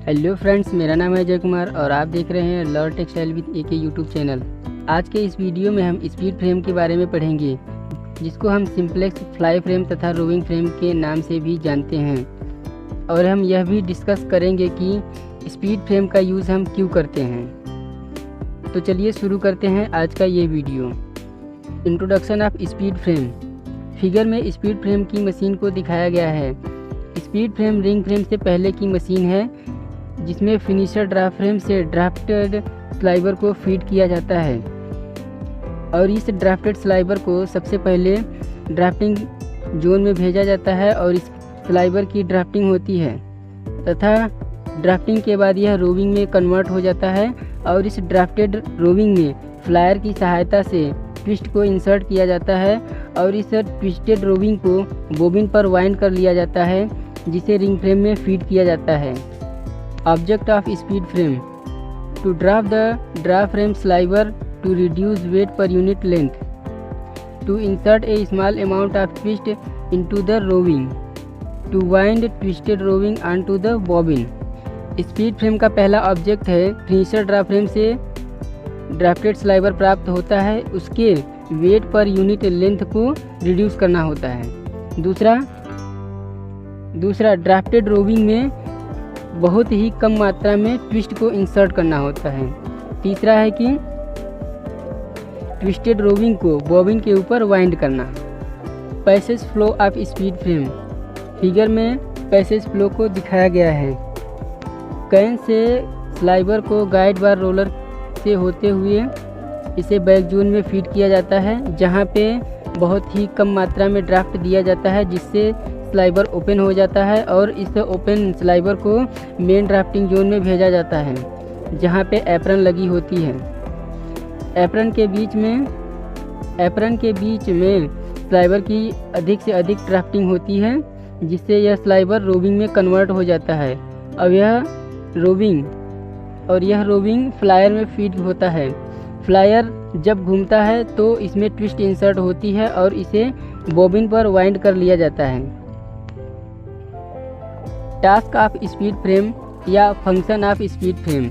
Hello friends, मेरा नाम है अजय कुमार और आप देख रहे हैं learn textile with AK YouTube channel. आज के इस वीडियो में हम स्पीड फ्रेम के बारे में पढ़ेंगे, जिसको हम सिंपलेक्स फ्लाई फ्रेम तथा रोविंग फ्रेम के नाम से भी जानते हैं। और हम यह भी डिस्कस करेंगे कि स्पीड फ्रेम का यूज़ हम क्यों करते हैं। तो चलिए शुरू करते हैं आज का ये video. Introduction of speed frame. Figure में स्पीड फ्रेम की मशीन को दिखाया गया है। स्पीड फ्रेम रिंग फ्रेम से पहले की मशीन है, जिसमें फिनिशर ड्राफ्ट फ्रेम से ड्राफ्टेड स्लाइबर को फीड किया जाता है और इस ड्राफ्टेड स्लाइबर को सबसे पहले ड्राफ्टिंग जोन में भेजा जाता है और इस स्लाइबर की ड्राफ्टिंग होती है तथा ड्राफ्टिंग के बाद यह रोविंग में कन्वर्ट हो जाता है और इस ड्राफ्टेड रोविंग में फ्लायर की सहायता से ट्विस्ट को इंसर्ट किया जाता है और इस ट्विस्टेड रोविंग को बोबिन पर वाइंड कर लिया जाता है, जिसे रिंग फ्रेम में फीड किया जाता है। Object of speed frame: to draft the draft frame sliver to reduce weight per unit length, to insert a small amount of twist into the roving, to wind twisted roving onto the bobbin। Speed frame का पहला object है finisher draft frame से drafted sliver प्राप्त होता है, उसके wait per unit length को reduce करना होता है। दूसरा ड्राफ्टेड रोविंग में बहुत ही कम मात्रा में ट्विस्ट को इंसर्ट करना होता है। तीसरा है कि ट्विस्टेड रोविंग को बॉबिन के ऊपर वाइंड करना। Passage flow of speed frame. Figure में पैसेज फ्लो को दिखाया गया है। कैन से स्लाइबर को गाइड बार रोलर से होते हुए इसे बैक जोन में फीड किया जाता है, जहां पे बहुत ही कम मात्रा में ड्राफ्ट दिया जाता है, जिससे स्लाइबर ओपन हो जाता है और इस ओपन स्लाइबर को मेन ड्राफ्टिंग जोन में भेजा जाता है, जहां पे एप्रन लगी होती है। एप्रन के बीच में स्लाइबर की अधिक से अधिक ड्राफ्टिंग होती है, जिससे यह स्लाइबर रोविंग में कन्वर्ट हो जाता है और यह रोविंग फ्लायर में फीड होता है। फ्लायर जब घूमता है तो इसमें ट्विस्ट इंसर्ट होती है और इसे बॉबिन पर वाइंड कर लिया जाता है। टास्क ऑफ स्पीड फ्रेम या function of speed frame.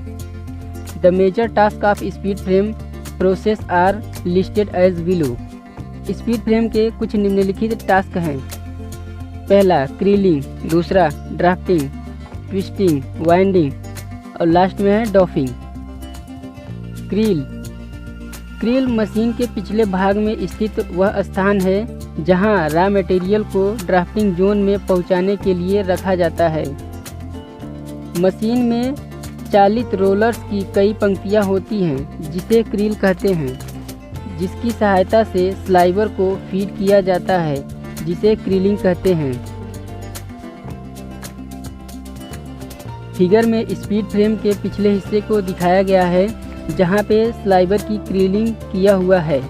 The major task of speed frame process are listed as below. Speed frame के कुछ निम्नलिखित टास्क हैं। पहला क्रीलिंग, दूसरा ड्राफ्टिंग, ट्विस्टिंग, वाइंडिंग और लास्ट में है डॉफिंग। क्रील मशीन के पिछले भाग में स्थित वह स्थान है जहां रॉ मटेरियल को ड्राफ्टिंग जोन में पहुंचाने के लिए रखा जाता है। मशीन में चालित रोलर्स की कई पंक्तियां होती हैं, जिसे क्रील कहते हैं, जिसकी सहायता से स्लाइबर को फीड किया जाता है, जिसे क्रीलिंग कहते हैं। फिगर में स्पीड फ्रेम के पिछले हिस्से को दिखाया गया है, जहां पे स्लाइबर की क्रीलिंग किया हुआ है।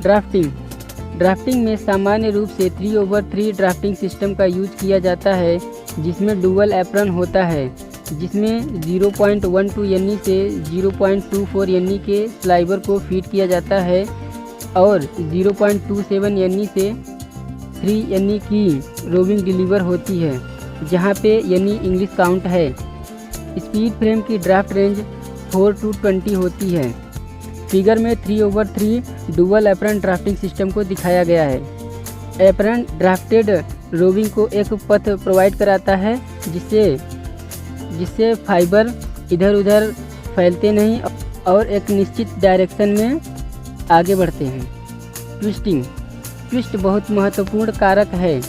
ड्राफ्टिंग में सामान्य रूप से 3/3 ड्राफ्टिंग सिस्टम का यूज किया जाता है, जिसमें डुअल एप्रन होता है, जिसमें 0.12 यानी से 0.24 यानी के स्लाइबर को फीड किया जाता है और 0.27 यानी से 3 यानी की रोविंग डिलीवर होती है, जहाँ पे यानी इंग्लिश काउंट है। स्पीड फ्रेम की ड्राफ्ट रेंज 4 to 20 होती है। फिगर में 3/3 डुअल एप्रन ड्राफ्टिंग सिस्टम को दिखाया गया है। एप्रन ड्राफ्टेड रोविंग को एक पथ प्रोवाइड कराता है, जिससे फाइबर इधर उधर फैलते नहीं और एक निश्चित डायरेक्शन में आगे बढ़ते हैं। ट्विस्ट बहुत महत्वपूर्ण कारक है,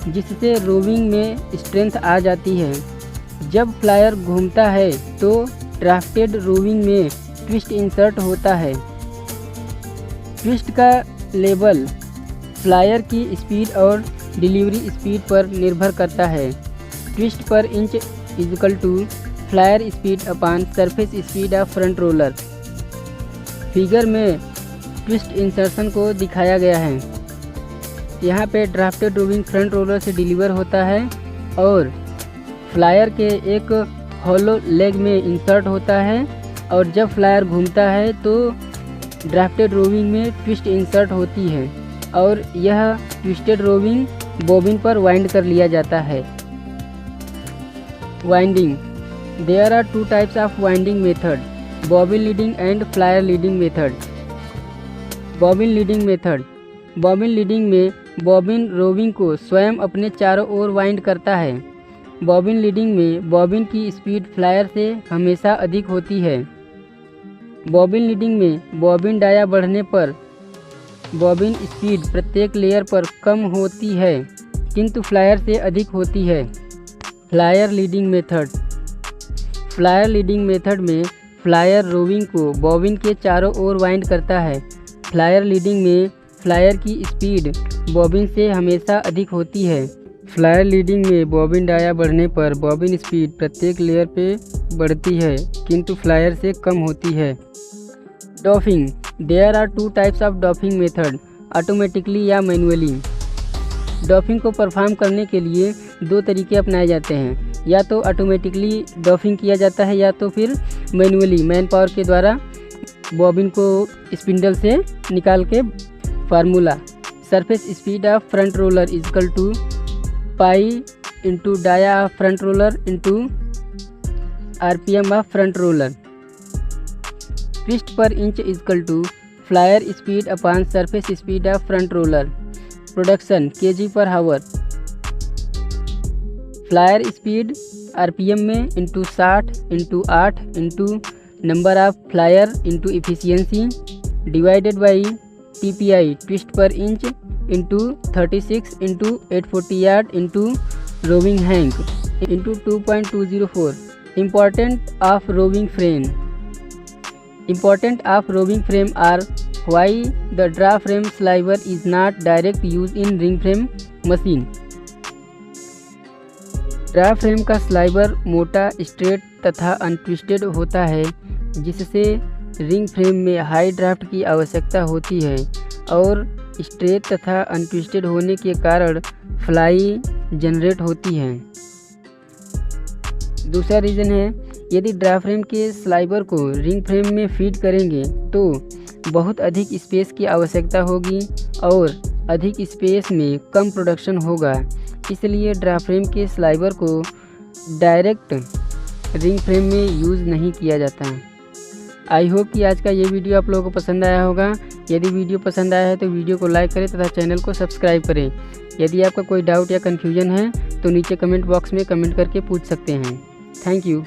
जिससे रोविंग में स्ट्रेंथ आ जाती है। जब फ्लायर घूमता है तो ड्राफ्टेड रोविंग में ट्विस्ट इंसर्ट होता है। ट्विस्ट का लेवल फ्लायर की स्पीड और डिलीवरी स्पीड पर निर्भर करता है। Twist per inch equal to flyer speed upon surface speed of front roller. Figure में ट्विस्ट इंसर्शन को दिखाया गया है। यहाँ पे ड्राफ्टेड रोविंग फ्रंट रोलर से डिलीवर होता है और फ्लायर के एक हॉलो लेग में इंसर्ट होता है और जब फ्लायर घूमता है तो ड्राफ्टेड रोविंग में ट्विस्ट इंसर्ट होती है और यह ट्विस्टेड रोविंग बॉबिन पर वाइंड कर लिया जाता है। Winding There are two types of winding method, bobbin leading and flyer leading method. Bobbin leading method. Bobbin leading में बॉबिन रोविंग को स्वयं अपने चारों ओर वाइंड करता है। बॉबिन लीडिंग में बॉबिन की स्पीड फ्लायर से हमेशा अधिक होती है। बॉबिन लीडिंग में बॉबिन डाया बढ़ने पर बॉबिन स्पीड प्रत्येक लेयर पर कम होती है किंतु फ्लायर से अधिक होती है। Flyer leading method. Flyer leading method में फ्लायर रोविंग को बॉबिन के चारों ओर वाइंड करता है। फ्लायर लीडिंग में फ्लायर की स्पीड बॉबिन से हमेशा अधिक होती है। फ्लायर लीडिंग में बॉबिन डाया बढ़ने पर बॉबिन स्पीड प्रत्येक लेयर पे बढ़ती है किंतु फ्लायर से कम होती है। Doffing. There are two types of doffing method, automatically या मैनुअली। डॉफिंग को परफॉर्म करने के लिए दो तरीके अपनाए जाते हैं, या तो ऑटोमेटिकली डॉफिंग किया जाता है या तो फिर मैनुअली मैन पावर के द्वारा बॉबिन को स्पिंडल से निकाल के। Formula, surface speed of front roller equal to pi into dia of front roller into RPM of front roller. Twist per inch equal to flyer speed upon surface speed of front roller. Production KG per hour. Flyer speed RPM में into 60 into 8 into number of flyer into efficiency divided by TPI twist per inch into 36 into 840 yard into roving hank into 2.204। Important of roving frame. Important of roving frame are why the draw frame sliver is not direct use in ring frame machine. Draw frame का sliver मोटा, straight तथा untwisted होता है, जिससे ring frame में high draft की आवश्यकता होती है और स्ट्रेट तथा अनट्विस्टेड होने के कारण फ्लाई जनरेट होती है। दूसरा रीज़न है, यदि ड्रा फ्रेम के स्लाइवर को रिंग फ्रेम में फीड करेंगे तो बहुत अधिक स्पेस की आवश्यकता होगी और अधिक स्पेस में कम प्रोडक्शन होगा, इसलिए ड्रा फ्रेम के स्लाइवर को डायरेक्ट रिंग फ्रेम में यूज़ नहीं किया जाता। आई होप कि आज का ये वीडियो आप लोगों को पसंद आया होगा। यदि वीडियो पसंद आया है तो वीडियो को लाइक करें तथा चैनल को सब्सक्राइब करें। यदि आपका कोई डाउट या कन्फ्यूजन है तो नीचे कमेंट बॉक्स में कमेंट करके पूछ सकते हैं। Thank you.